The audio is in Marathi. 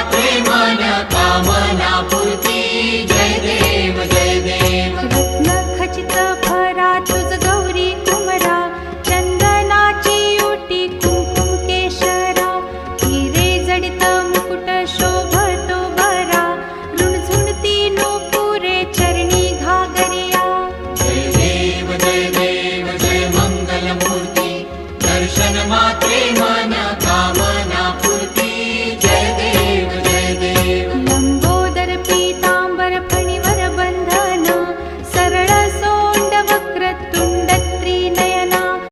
मात्रे मन कामना पूर्ती जय देव जय देव रत्न खचित भरा तुझ गौरी कुमरा चंदनाची ओटी कुंकुम केशरा हिरे जडित मुकुट शोभतो बरा रुणझुणती नूपुरे चरणी घागरिया जय देव जय मंगल मूर्ती दर्शन मात्रे मन